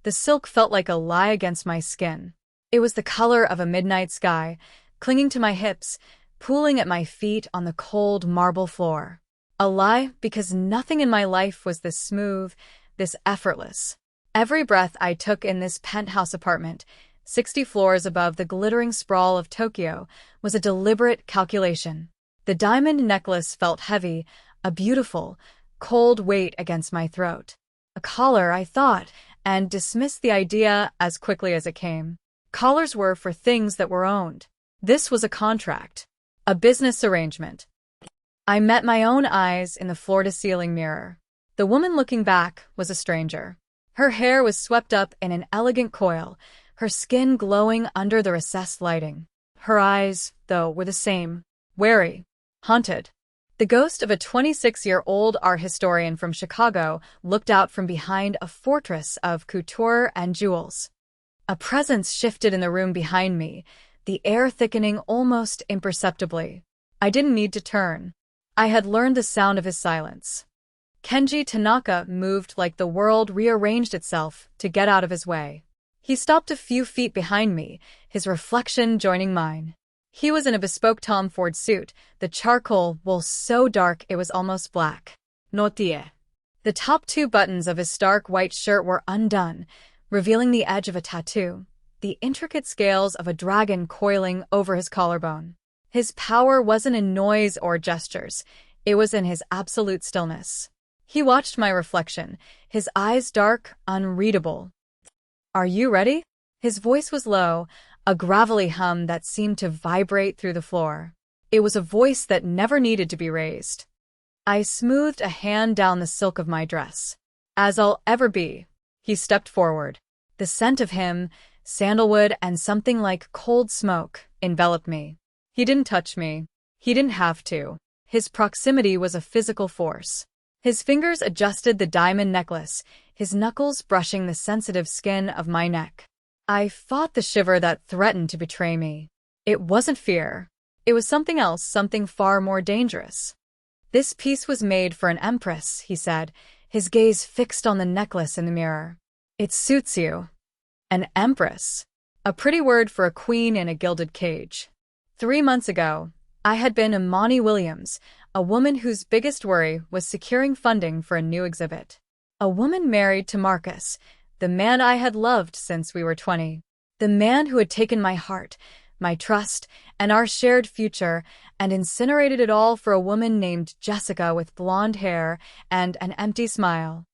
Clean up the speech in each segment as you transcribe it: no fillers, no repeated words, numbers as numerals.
The silk felt like a lie against my skin. It was the color of a midnight sky, clinging to my hips, pooling at my feet on the cold marble floor. A lie because nothing in my life was this smooth, this effortless. Every breath I took in this penthouse apartment, 60 floors above the glittering sprawl of Tokyo, was a deliberate calculation. The diamond necklace felt heavy, a beautiful, cold weight against my throat. A collar, I thought, and dismissed the idea as quickly as it came. Collars were for things that were owned. This was a contract, a business arrangement. I met my own eyes in the floor-to-ceiling mirror. The woman looking back was a stranger. Her hair was swept up in an elegant coil, her skin glowing under the recessed lighting. Her eyes, though, were the same, wary, haunted. The ghost of a 26-year-old art historian from Chicago looked out from behind a fortress of couture and jewels. A presence shifted in the room behind me, the air thickening almost imperceptibly. I didn't need to turn. I had learned the sound of his silence. Kenji Tanaka moved like the world rearranged itself to get out of his way. He stopped a few feet behind me, his reflection joining mine. He was in a bespoke Tom Ford suit, the charcoal wool so dark it was almost black. Notie. The top 2 buttons of his stark white shirt were undone, revealing the edge of a tattoo, the intricate scales of a dragon coiling over his collarbone. His power wasn't in noise or gestures, it was in his absolute stillness. He watched my reflection, his eyes dark, unreadable. "Are you ready?" His voice was low, a gravelly hum that seemed to vibrate through the floor. It was a voice that never needed to be raised. I smoothed a hand down the silk of my dress. "As I'll ever be." He stepped forward. The scent of him, sandalwood and something like cold smoke, enveloped me. He didn't touch me. He didn't have to. His proximity was a physical force. His fingers adjusted the diamond necklace, his knuckles brushing the sensitive skin of my neck. I fought the shiver that threatened to betray me. It wasn't fear. It was something else, something far more dangerous. "This piece was made for an empress," he said, his gaze fixed on the necklace in the mirror. "It suits you." An empress. A pretty word for a queen in a gilded cage. 3 months ago, I had been Imani Williams, a woman whose biggest worry was securing funding for a new exhibit. A woman married to Marcus, the man I had loved since we were 20. The man who had taken my heart, my trust, and our shared future, and incinerated it all for a woman named Jessica with blonde hair and an empty smile.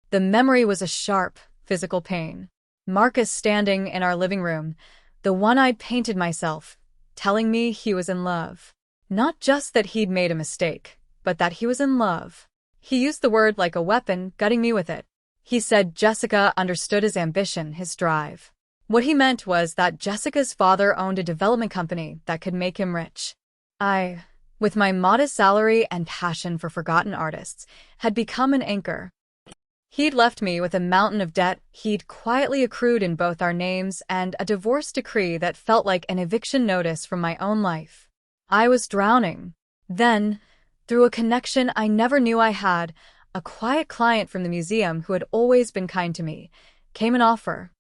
The memory was a sharp, physical pain. Marcus standing in our living room, the one I'd painted myself, telling me he was in love. Not just that he'd made a mistake, but that he was in love. He used the word like a weapon, gutting me with it. He said Jessica understood his ambition, his drive. What he meant was that Jessica's father owned a development company that could make him rich. I, with my modest salary and passion for forgotten artists, had become an anchor. He'd left me with a mountain of debt he'd quietly accrued in both our names and a divorce decree that felt like an eviction notice from my own life. I was drowning. Then, through a connection I never knew I had, a quiet client from the museum who had always been kind to me, came an offer.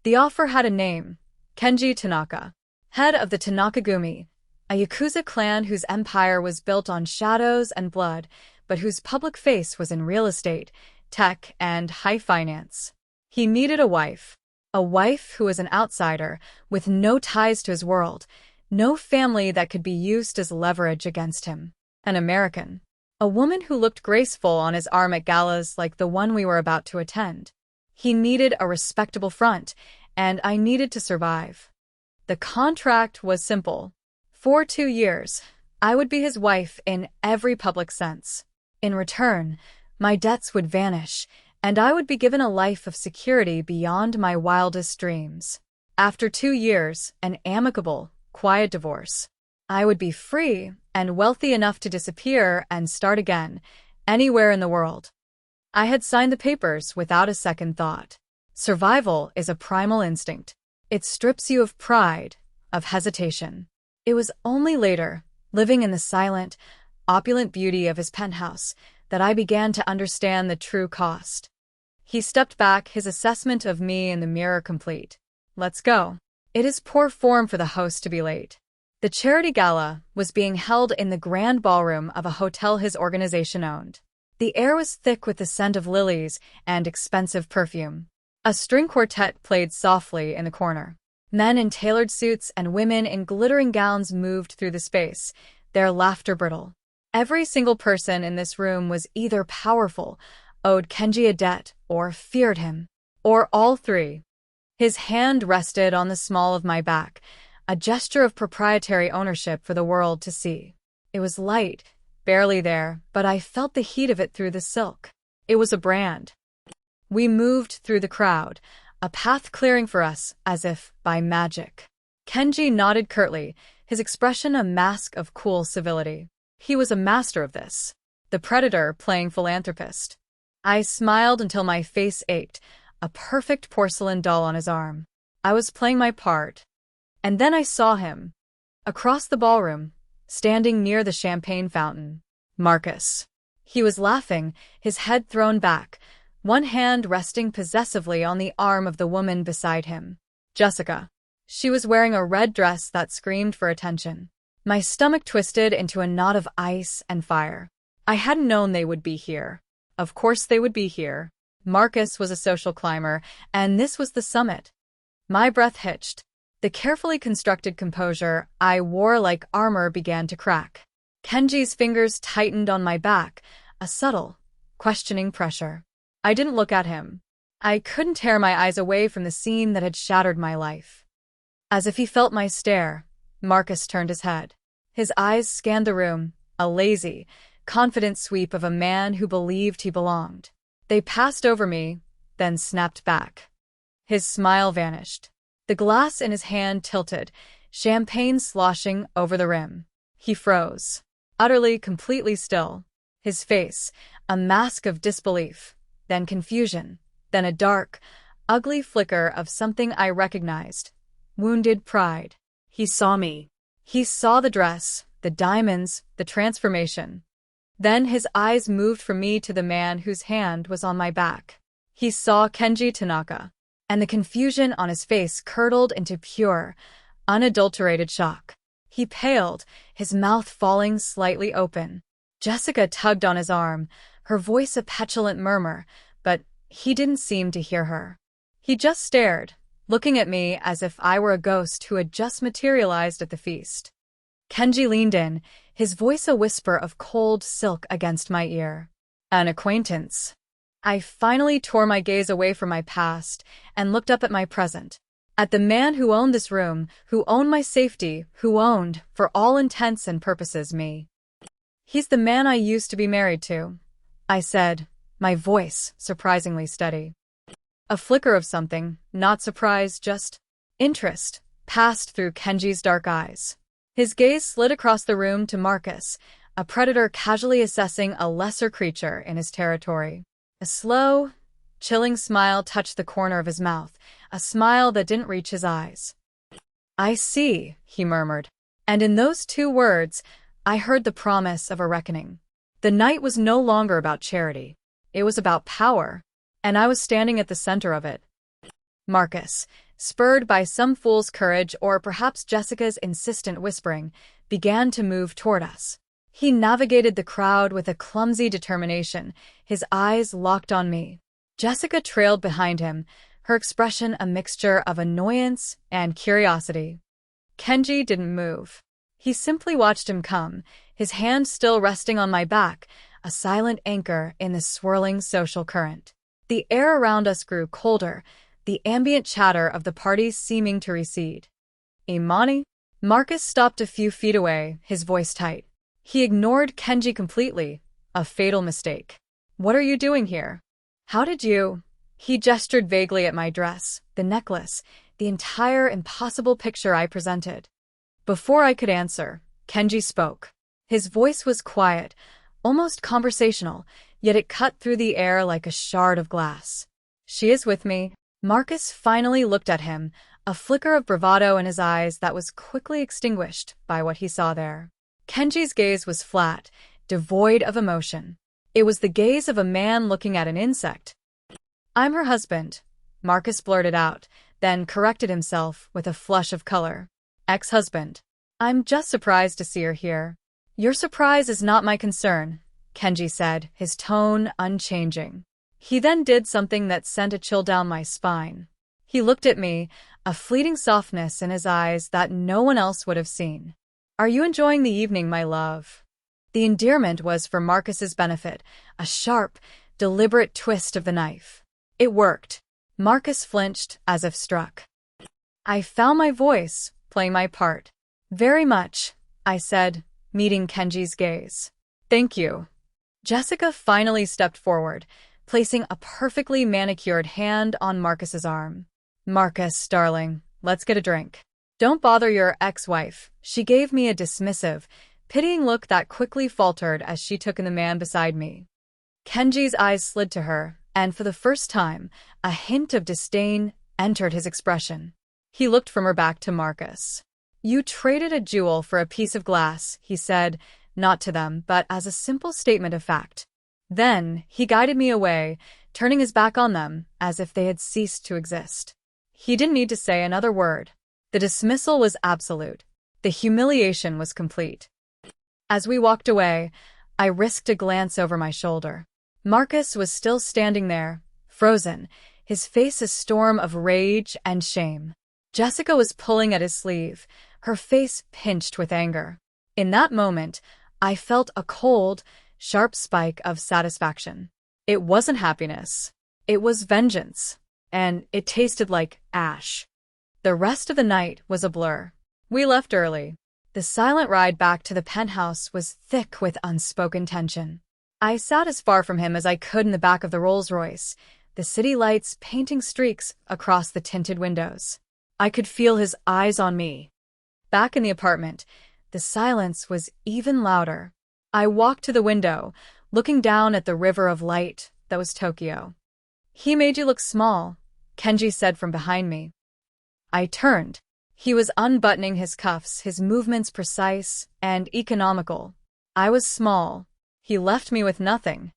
The offer had a name, Kenji Tanaka, head of the Tanaka-gumi, a Yakuza clan whose empire was built on shadows and blood, but whose public face was in real estate, tech, and high finance. He needed a wife who was an outsider, with no ties to his world, no family that could be used as leverage against him. An American. A woman who looked graceful on his arm at galas like the one we were about to attend. He needed a respectable front, and I needed to survive. The contract was simple. For 2 years, I would be his wife in every public sense. In return, my debts would vanish, and I would be given a life of security beyond my wildest dreams. After 2 years, an amicable, quiet divorce, I would be free and wealthy enough to disappear and start again, anywhere in the world. I had signed the papers without a second thought. Survival is a primal instinct. It strips you of pride, of hesitation. It was only later, living in the silent, opulent beauty of his penthouse, that I began to understand the true cost. He stepped back, his assessment of me in the mirror complete. Let's go. It is poor form for the host to be late. The charity gala was being held in the grand ballroom of a hotel his organization owned. The air was thick with the scent of lilies and expensive perfume. A string quartet played softly in the corner. Men in tailored suits and women in glittering gowns moved through the space, their laughter brittle. Every single person in this room was either powerful, owed Kenji a debt, or feared him. Or all three. His hand rested on the small of my back, a gesture of proprietary ownership for the world to see. It was light, barely there, but I felt the heat of it through the silk. It was a brand. We moved through the crowd, a path clearing for us as if by magic. Kenji nodded curtly, his expression a mask of cool civility. He was a master of this. The predator playing philanthropist. I smiled until my face ached, a perfect porcelain doll on his arm. I was playing my part. And then I saw him. Across the ballroom, standing near the champagne fountain. Marcus. He was laughing, his head thrown back, one hand resting possessively on the arm of the woman beside him. Jessica. She was wearing a red dress that screamed for attention. My stomach twisted into a knot of ice and fire. I hadn't known they would be here. Of course they would be here. Marcus was a social climber, and this was the summit. My breath hitched. The carefully constructed composure I wore like armor began to crack. Kenji's fingers tightened on my back, a subtle, questioning pressure. I didn't look at him. I couldn't tear my eyes away from the scene that had shattered my life. As if he felt my stare, Marcus turned his head. His eyes scanned the room, a lazy, confident sweep of a man who believed he belonged. They passed over me, then snapped back. His smile vanished. The glass in his hand tilted, champagne sloshing over the rim. He froze, utterly, completely still. His face, a mask of disbelief, then confusion, then a dark, ugly flicker of something I recognized. Wounded pride. He saw me. He saw the dress, the diamonds, the transformation. Then his eyes moved from me to the man whose hand was on my back. He saw Kenji Tanaka, and the confusion on his face curdled into pure, unadulterated shock. He paled, his mouth falling slightly open. Jessica tugged on his arm, her voice a petulant murmur, but he didn't seem to hear her. He just stared, looking at me as if I were a ghost who had just materialized at the feast. Kenji leaned in, his voice a whisper of cold silk against my ear. An acquaintance. I finally tore my gaze away from my past and looked up at my present. At the man who owned this room, who owned my safety, who owned, for all intents and purposes, me. He's the man I used to be married to, I said, my voice surprisingly steady. A flicker of something, not surprise, just interest, passed through Kenji's dark eyes. His gaze slid across the room to Marcus, a predator casually assessing a lesser creature in his territory. A slow, chilling smile touched the corner of his mouth, a smile that didn't reach his eyes. I see, he murmured. And in those two words, I heard the promise of a reckoning. The night was no longer about charity. It was about power, and I was standing at the center of it. Marcus, spurred by some fool's courage or perhaps Jessica's insistent whispering, began to move toward us. He navigated the crowd with a clumsy determination, his eyes locked on me. Jessica trailed behind him, her expression a mixture of annoyance and curiosity. Kenji didn't move. He simply watched him come, his hand still resting on my back, a silent anchor in the swirling social current. The air around us grew colder, the ambient chatter of the party seeming to recede. Imani? Marcus stopped a few feet away, his voice tight. He ignored Kenji completely, a fatal mistake. What are you doing here? How did you? He gestured vaguely at my dress, the necklace, the entire impossible picture I presented. Before I could answer, Kenji spoke. His voice was quiet, almost conversational, yet it cut through the air like a shard of glass. She is with me. Marcus finally looked at him, a flicker of bravado in his eyes that was quickly extinguished by what he saw there. Kenji's gaze was flat, devoid of emotion. It was the gaze of a man looking at an insect. I'm her husband, Marcus blurted out, then corrected himself with a flush of color. Ex-husband. I'm just surprised to see her here. Your surprise is not my concern, Kenji said, his tone unchanging. He then did something that sent a chill down my spine. He looked at me, a fleeting softness in his eyes that no one else would have seen. Are you enjoying the evening, my love? The endearment was for Marcus's benefit, a sharp, deliberate twist of the knife. It worked. Marcus flinched as if struck. I found my voice, playing my part. Very much, I said, meeting Kenji's gaze. Thank you. Jessica finally stepped forward, placing a perfectly manicured hand on Marcus's arm. Marcus, darling, let's get a drink. Don't bother your ex-wife. She gave me a dismissive, pitying look that quickly faltered as she took in the man beside me. Kenji's eyes slid to her, and for the first time, a hint of disdain entered his expression. He looked from her back to Marcus. You traded a jewel for a piece of glass, he said, not to them, but as a simple statement of fact. Then, he guided me away, turning his back on them, as if they had ceased to exist. He didn't need to say another word. The dismissal was absolute. The humiliation was complete. As we walked away, I risked a glance over my shoulder. Marcus was still standing there, frozen, his face a storm of rage and shame. Jessica was pulling at his sleeve, her face pinched with anger. In that moment, I felt a cold, sharp spike of satisfaction. It wasn't happiness. It was vengeance. And it tasted like ash. The rest of the night was a blur. We left early. The silent ride back to the penthouse was thick with unspoken tension. I sat as far from him as I could in the back of the Rolls-Royce, the city lights painting streaks across the tinted windows. I could feel his eyes on me. Back in the apartment, the silence was even louder. I walked to the window, looking down at the river of light that was Tokyo. He made you look small, Kenji said from behind me. I turned. He was unbuttoning his cuffs, his movements precise and economical. I was small. He left me with nothing.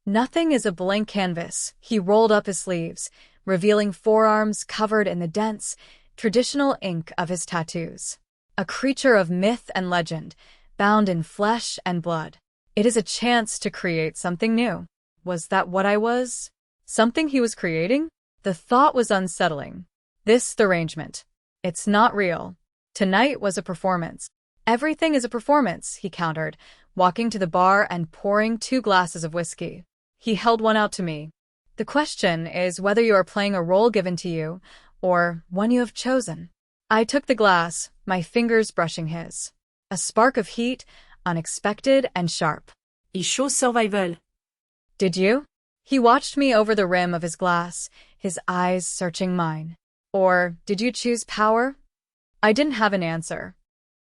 Nothing is a blank canvas. He rolled up his sleeves, revealing forearms covered in the dense, traditional ink of his tattoos. A creature of myth and legend, bound in flesh and blood. It is a chance to create something new. Was that what I was? Something he was creating? The thought was unsettling. This derangement. It's not real. Tonight was a performance. Everything is a performance, he countered, walking to the bar and pouring 2 glasses of whiskey. He held one out to me. The question is whether you are playing a role given to you, or one you have chosen. I took the glass, my fingers brushing his. A spark of heat, unexpected and sharp. I chose survival. Did you? He watched me over the rim of his glass, his eyes searching mine. Or did you choose power? I didn't have an answer.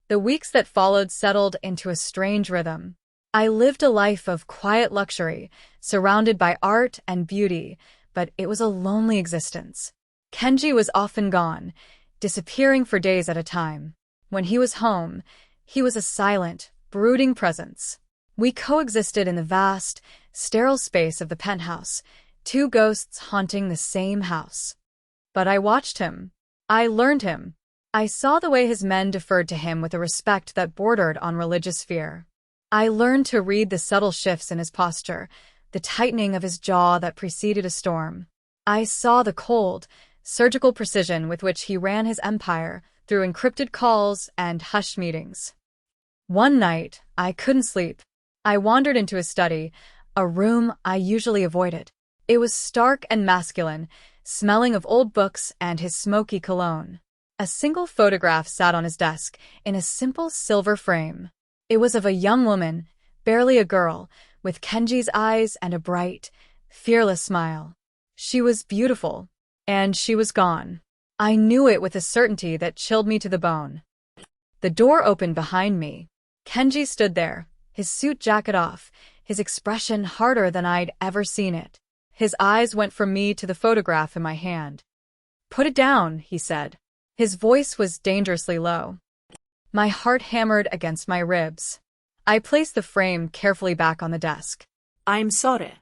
The weeks that followed settled into a strange rhythm. I lived a life of quiet luxury, surrounded by art and beauty, but it was a lonely existence. Kenji was often gone, disappearing for days at a time. When he was home, he was a silent, brooding presence. We coexisted in the vast, sterile space of the penthouse, 2 ghosts haunting the same house. But I watched him. I learned him. I saw the way his men deferred to him with a respect that bordered on religious fear. I learned to read the subtle shifts in his posture, the tightening of his jaw that preceded a storm. I saw the cold, surgical precision with which he ran his empire through encrypted calls and hushed meetings. One night, I couldn't sleep. I wandered into his study, a room I usually avoided. It was stark and masculine, smelling of old books and his smoky cologne. A single photograph sat on his desk, in a simple silver frame. It was of a young woman, barely a girl, with Kenji's eyes and a bright, fearless smile. She was beautiful, and she was gone. I knew it with a certainty that chilled me to the bone. The door opened behind me. Kenji stood there, his suit jacket off, his expression harder than I'd ever seen it. His eyes went from me to the photograph in my hand. "Put it down," he said. His voice was dangerously low. My heart hammered against my ribs. I placed the frame carefully back on the desk. I'm sorry.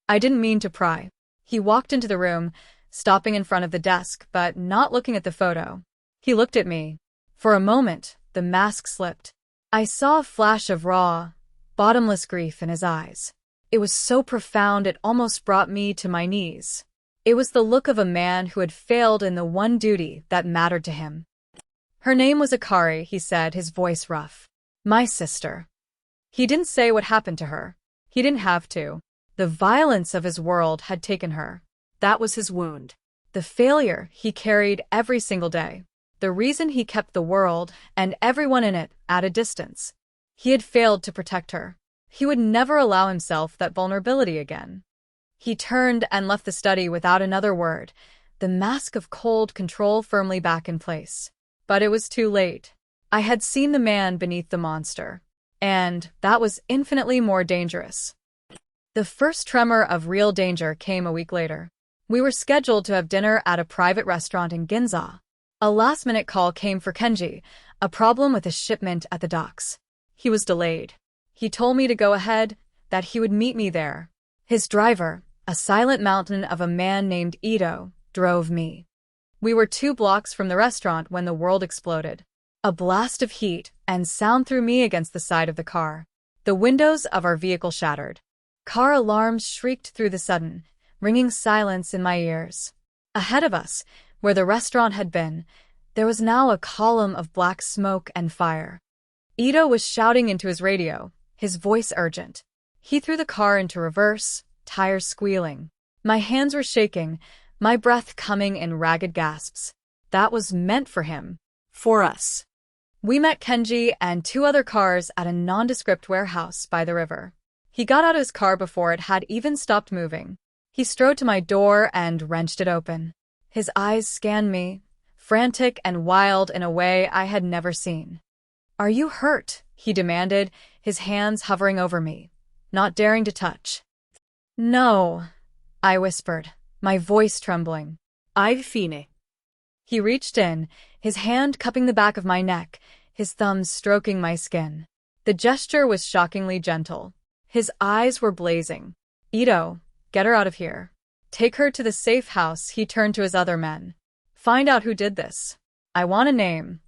I didn't mean to pry. He walked into the room, stopping in front of the desk, but not looking at the photo. He looked at me. For a moment, the mask slipped. I saw a flash of raw, bottomless grief in his eyes. It was so profound it almost brought me to my knees. It was the look of a man who had failed in the one duty that mattered to him. Her name was Akari, he said, his voice rough. My sister. He didn't say what happened to her. He didn't have to. The violence of his world had taken her. That was his wound. The failure he carried every single day. The reason he kept the world and everyone in it at a distance. He had failed to protect her. He would never allow himself that vulnerability again. He turned and left the study without another word, the mask of cold control firmly back in place. But it was too late. I had seen the man beneath the monster. And that was infinitely more dangerous. The first tremor of real danger came a week later. We were scheduled to have dinner at a private restaurant in Ginza. A last-minute call came for Kenji, a problem with a shipment at the docks. He was delayed. He told me to go ahead, that he would meet me there. His driver, a silent mountain of a man named Ito, drove me. We were 2 blocks from the restaurant when the world exploded. A blast of heat and sound threw me against the side of the car. The windows of our vehicle shattered. Car alarms shrieked through the sudden, ringing silence in my ears. Ahead of us, where the restaurant had been, there was now a column of black smoke and fire. Ito was shouting into his radio, his voice urgent. He threw the car into reverse, tires squealing. My hands were shaking, my breath coming in ragged gasps. That was meant for him. For us. We met Kenji and 2 other cars at a nondescript warehouse by the river. He got out of his car before it had even stopped moving. He strode to my door and wrenched it open. His eyes scanned me, frantic and wild in a way I had never seen. Are you hurt? He demanded, his hands hovering over me, not daring to touch. No, I whispered, my voice trembling. I've fine. He reached in, his hand cupping the back of my neck, his thumbs stroking my skin. The gesture was shockingly gentle. His eyes were blazing. Ito, get her out of here. Take her to the safe house. He turned to his other men. Find out who did this. I want a name.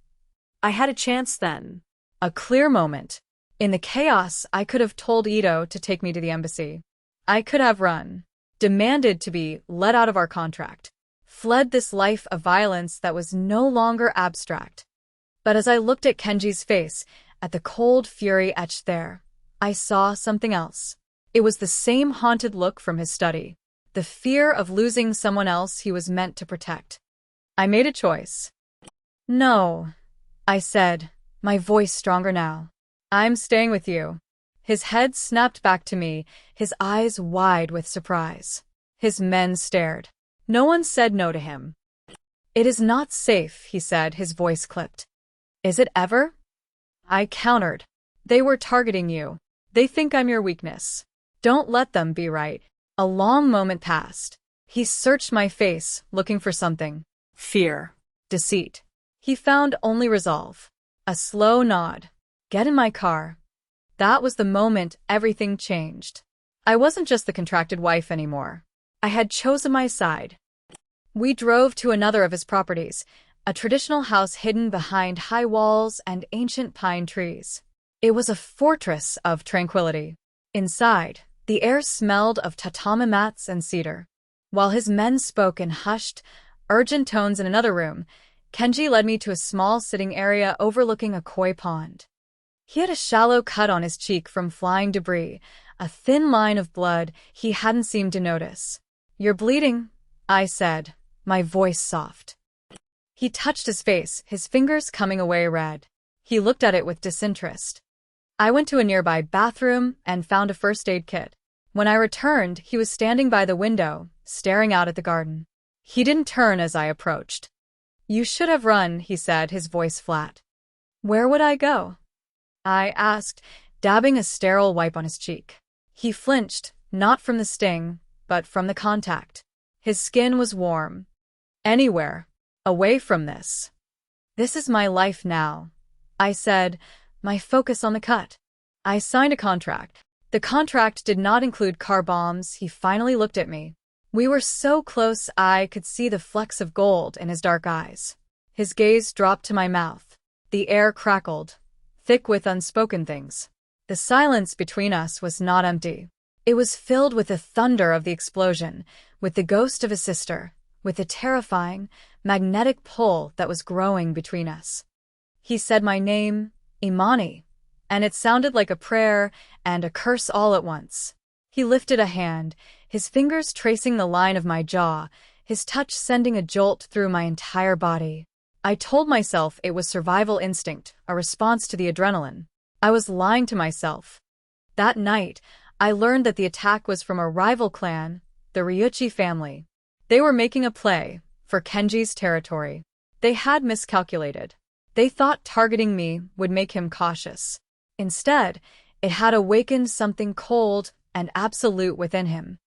I had a chance then. A clear moment. In the chaos, I could have told Ito to take me to the embassy. I could have run. Demanded to be let out of our contract. Fled this life of violence that was no longer abstract. But as I looked at Kenji's face, at the cold fury etched there, I saw something else. It was the same haunted look from his study. The fear of losing someone else he was meant to protect. I made a choice. No, I said, my voice stronger now. I'm staying with you. His head snapped back to me, his eyes wide with surprise. His men stared. No one said no to him. It is not safe, he said, his voice clipped. Is it ever? I countered. They were targeting you. They think I'm your weakness. Don't let them be right. A long moment passed. He searched my face, looking for something. Fear. Deceit. He found only resolve. A slow nod. Get in my car. That was the moment everything changed. I wasn't just the contracted wife anymore. I had chosen my side. We drove to another of his properties, a traditional house hidden behind high walls and ancient pine trees. It was a fortress of tranquility. Inside, the air smelled of tatami mats and cedar. While his men spoke in hushed, urgent tones in another room, Kenji led me to a small sitting area overlooking a koi pond. He had a shallow cut on his cheek from flying debris, a thin line of blood he hadn't seemed to notice. You're bleeding, I said, my voice soft. He touched his face, his fingers coming away red. He looked at it with disinterest. I went to a nearby bathroom and found a first aid kit. When I returned, he was standing by the window, staring out at the garden. He didn't turn as I approached. You should have run, he said, his voice flat. Where would I go? I asked, dabbing a sterile wipe on his cheek. He flinched, not from the sting, but from the contact. His skin was warm. Anywhere. Away from this. This is my life now, I said, my focus on the cut. I signed a contract. The contract did not include car bombs. He finally looked at me. We were so close I could see the flecks of gold in his dark eyes. His gaze dropped to my mouth. The air crackled, thick with unspoken things. The silence between us was not empty. It was filled with the thunder of the explosion, with the ghost of a sister, with the terrifying, magnetic pull that was growing between us. He said my name, Imani, and it sounded like a prayer and a curse all at once. He lifted a hand, his fingers tracing the line of my jaw, his touch sending a jolt through my entire body. I told myself it was survival instinct, a response to the adrenaline. I was lying to myself. That night, I learned that the attack was from a rival clan, the Ryuchi family. They were making a play for Kenji's territory. They had miscalculated. They thought targeting me would make him cautious. Instead, it had awakened something cold and absolute within him.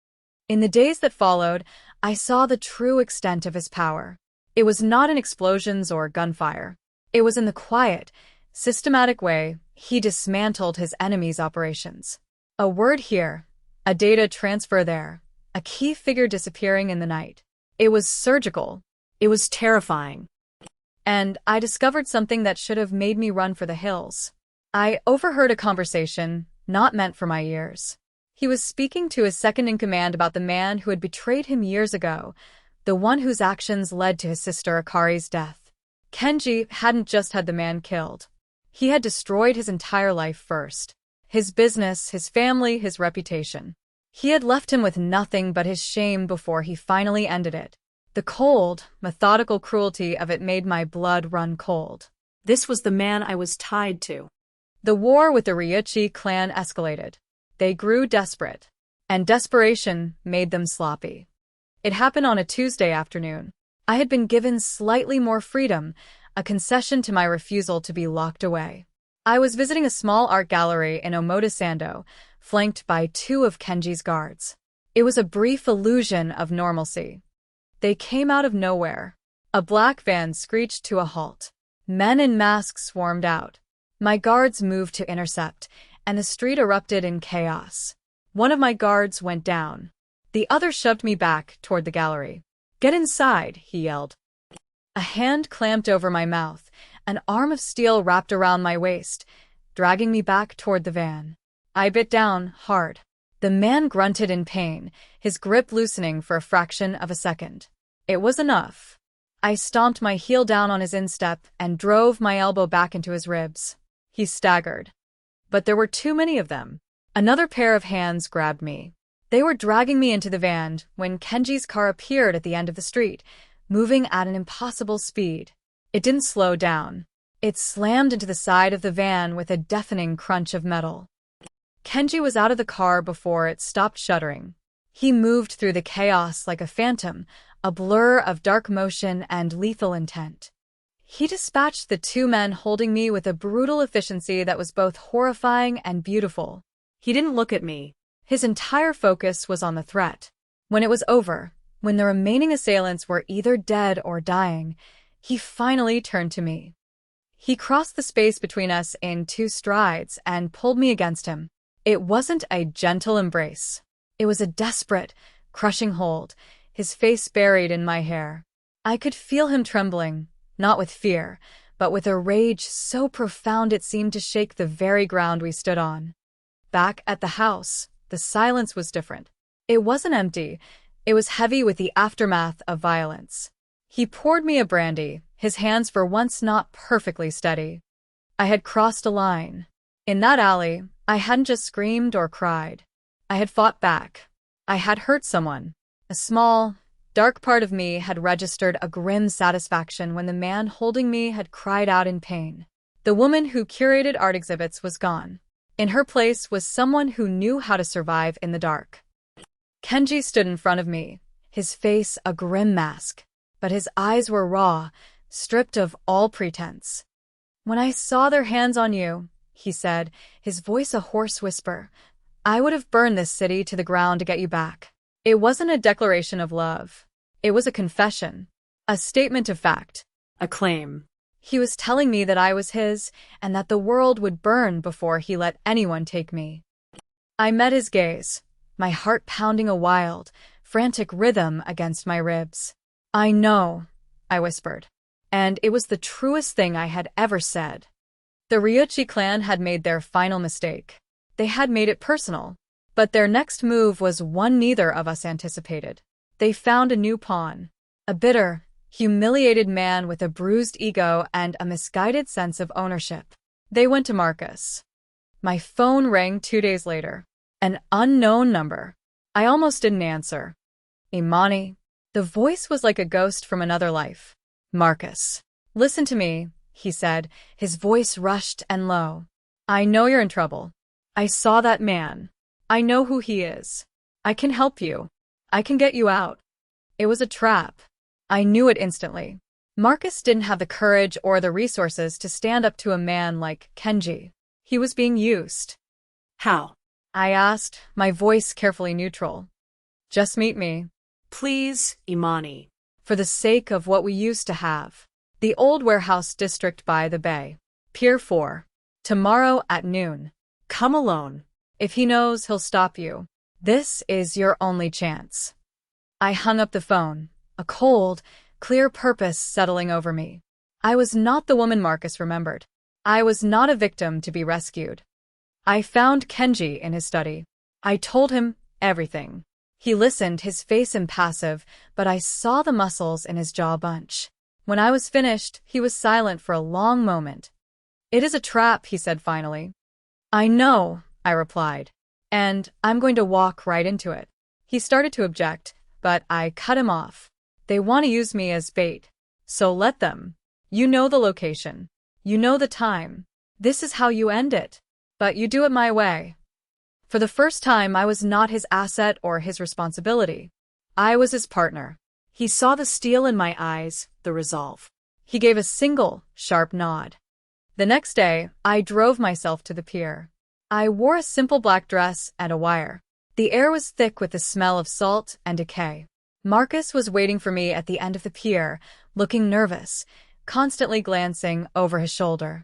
In the days that followed, I saw the true extent of his power. It was not in explosions or gunfire. It was in the quiet, systematic way he dismantled his enemies' operations. A word here, a data transfer there, a key figure disappearing in the night. It was surgical. It was terrifying. And I discovered something that should have made me run for the hills. I overheard a conversation not meant for my ears. He was speaking to his second-in-command about the man who had betrayed him years ago, the one whose actions led to his sister Akari's death. Kenji hadn't just had the man killed. He had destroyed his entire life first. His business, his family, his reputation. He had left him with nothing but his shame before he finally ended it. The cold, methodical cruelty of it made my blood run cold. This was the man I was tied to. The war with the Ryuchi clan escalated. They grew desperate, and desperation made them sloppy. It happened on a Tuesday afternoon. I had been given slightly more freedom, a concession to my refusal to be locked away. I was visiting a small art gallery in Omotesando, flanked by two of Kenji's guards. It was a brief illusion of normalcy. They came out of nowhere. A black van screeched to a halt. Men in masks swarmed out. My guards moved to intercept, and the street erupted in chaos. One of my guards went down. The other shoved me back toward the gallery. "Get inside," he yelled. A hand clamped over my mouth, an arm of steel wrapped around my waist, dragging me back toward the van. I bit down hard. The man grunted in pain, his grip loosening for a fraction of a second. It was enough. I stomped my heel down on his instep and drove my elbow back into his ribs. He staggered. But there were too many of them. Another pair of hands grabbed me. They were dragging me into the van when Kenji's car appeared at the end of the street, moving at an impossible speed. It didn't slow down. It slammed into the side of the van with a deafening crunch of metal. Kenji was out of the car before it stopped shuddering. He moved through the chaos like a phantom, a blur of dark motion and lethal intent. He dispatched the two men holding me with a brutal efficiency that was both horrifying and beautiful. He didn't look at me. His entire focus was on the threat. When it was over, when the remaining assailants were either dead or dying, he finally turned to me. He crossed the space between us in 2 strides and pulled me against him. It wasn't a gentle embrace. It was a desperate, crushing hold, his face buried in my hair. I could feel him trembling, not with fear, but with a rage so profound it seemed to shake the very ground we stood on. Back at the house, the silence was different. It wasn't empty. It was heavy with the aftermath of violence. He poured me a brandy, his hands for once not perfectly steady. I had crossed a line. In that alley, I hadn't just screamed or cried. I had fought back. I had hurt someone. A small, dark part of me had registered a grim satisfaction when the man holding me had cried out in pain. The woman who curated art exhibits was gone. In her place was someone who knew how to survive in the dark. Kenji stood in front of me, his face a grim mask, but his eyes were raw, stripped of all pretense. "When I saw their hands on you," he said, his voice a hoarse whisper, "I would have burned this city to the ground to get you back." It wasn't a declaration of love. It was a confession, a statement of fact, a claim. He was telling me that I was his and that the world would burn before he let anyone take me. I met his gaze, my heart pounding a wild, frantic rhythm against my ribs. "I know," I whispered. And it was the truest thing I had ever said. The Ryuchi clan had made their final mistake. They had made it personal. But their next move was one neither of us anticipated. They found a new pawn. A bitter, humiliated man with a bruised ego and a misguided sense of ownership. They went to Marcus. My phone rang 2 days later. An unknown number. I almost didn't answer. "Imani." The voice was like a ghost from another life. "Marcus. Listen to me," he said, his voice rushed and low. "I know you're in trouble. I saw that man. I know who he is. I can help you. I can get you out." It was a trap. I knew it instantly. Marcus didn't have the courage or the resources to stand up to a man like Kenji. He was being used. How? I asked, my voice carefully neutral. "Just meet me." Please, Imani. "For the sake of what we used to have. The old warehouse district by the bay. Pier 4. Tomorrow at noon. Come alone. If he knows, he'll stop you. This is your only chance." I hung up the phone, a cold, clear purpose settling over me. I was not the woman Marcus remembered. I was not a victim to be rescued. I found Kenji in his study. I told him everything. He listened, his face impassive, but I saw the muscles in his jaw bunch. When I was finished, he was silent for a long moment. "It is a trap," he said finally. "I know," I replied, "and I'm going to walk right into it." He started to object, but I cut him off. "They want to use me as bait. So let them. You know the location. You know the time. This is how you end it. But you do it my way." For the first time, I was not his asset or his responsibility. I was his partner. He saw the steel in my eyes, the resolve. He gave a single, sharp nod. The next day, I drove myself to the pier. I wore a simple black dress and a wire. The air was thick with the smell of salt and decay. Marcus was waiting for me at the end of the pier, looking nervous, constantly glancing over his shoulder.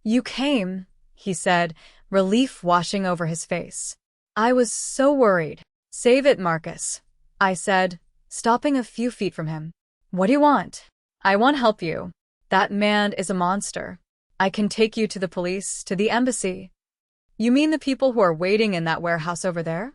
"You came," he said, relief washing over his face. I was so worried. "Save it, Marcus," I said, stopping a few feet from him. "What do you want?" "I want to help you. That man is a monster. I can take you to the police, to the embassy." "You mean the people who are waiting in that warehouse over there?"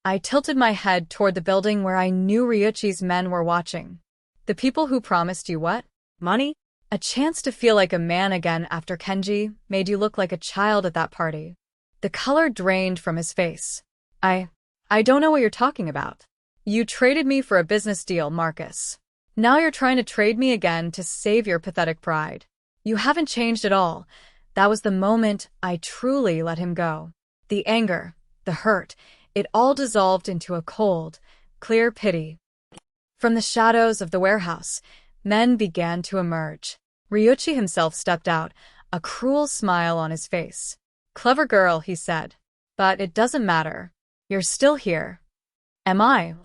I tilted my head toward the building where I knew Ryuchi's men were watching. "The people who promised you what? Money? A chance to feel like a man again after Kenji made you look like a child at that party." The color drained from his face. I don't know what you're talking about. You traded me for a business deal, Marcus. Now you're trying to trade me again to save your pathetic pride. You haven't changed at all." That was the moment I truly let him go. The anger, the hurt, it all dissolved into a cold, clear pity. From the shadows of the warehouse, men began to emerge. Ryuchi himself stepped out, a cruel smile on his face. "Clever girl," he said. "But it doesn't matter. You're still here." "Am I?"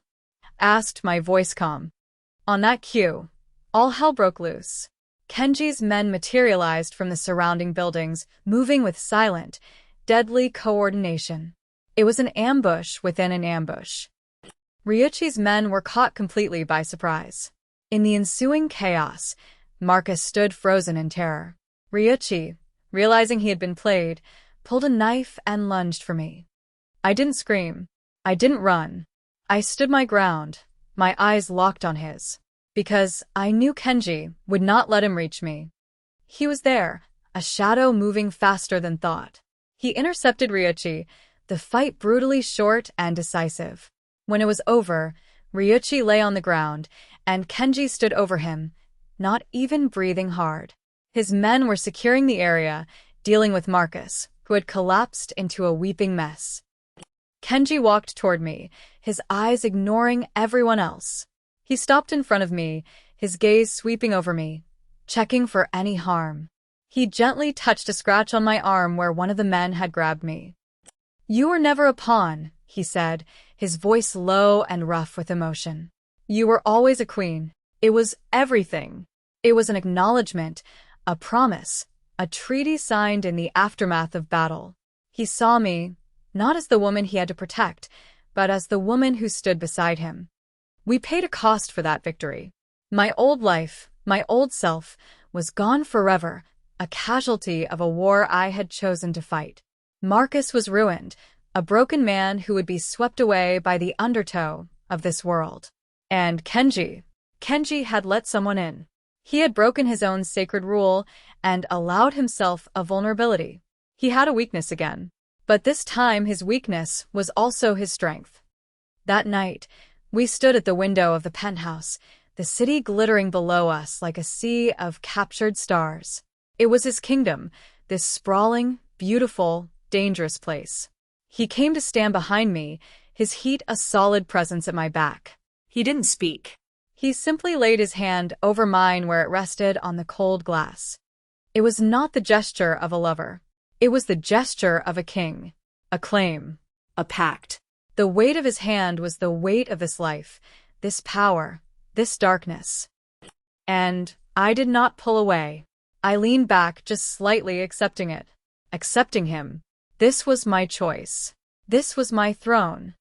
asked, my voice calm. On that cue, all hell broke loose. Kenji's men materialized from the surrounding buildings, moving with silent, deadly coordination. It was an ambush within an ambush. Ryuchi's men were caught completely by surprise. In the ensuing chaos, Marcus stood frozen in terror. Ryuchi, realizing he had been played, pulled a knife and lunged for me. I didn't scream. I didn't run. I stood my ground, my eyes locked on his. Because I knew Kenji would not let him reach me. He was there, a shadow moving faster than thought. He intercepted Ryuchi, the fight brutally short and decisive. When it was over, Ryuchi lay on the ground, and Kenji stood over him, not even breathing hard. His men were securing the area, dealing with Marcus, who had collapsed into a weeping mess. Kenji walked toward me, his eyes ignoring everyone else. He stopped in front of me, his gaze sweeping over me, checking for any harm. He gently touched a scratch on my arm where one of the men had grabbed me. "You were never a pawn," he said, his voice low and rough with emotion. "You were always a queen. It was everything. It was an acknowledgement, a promise, a treaty signed in the aftermath of battle." He saw me, not as the woman he had to protect, but as the woman who stood beside him. We paid a cost for that victory. My old life, my old self, was gone forever, a casualty of a war I had chosen to fight. Marcus was ruined, a broken man who would be swept away by the undertow of this world. And Kenji had let someone in. He had broken his own sacred rule and allowed himself a vulnerability. He had a weakness again. But this time his weakness was also his strength. That night, we stood at the window of the penthouse, the city glittering below us like a sea of captured stars. It was his kingdom, this sprawling, beautiful, dangerous place. He came to stand behind me, his heat a solid presence at my back. He didn't speak. He simply laid his hand over mine where it rested on the cold glass. It was not the gesture of a lover. It was the gesture of a king. A claim. A pact. The weight of his hand was the weight of this life, this power, this darkness. And I did not pull away. I leaned back just slightly, accepting it. Accepting him. This was my choice. This was my throne.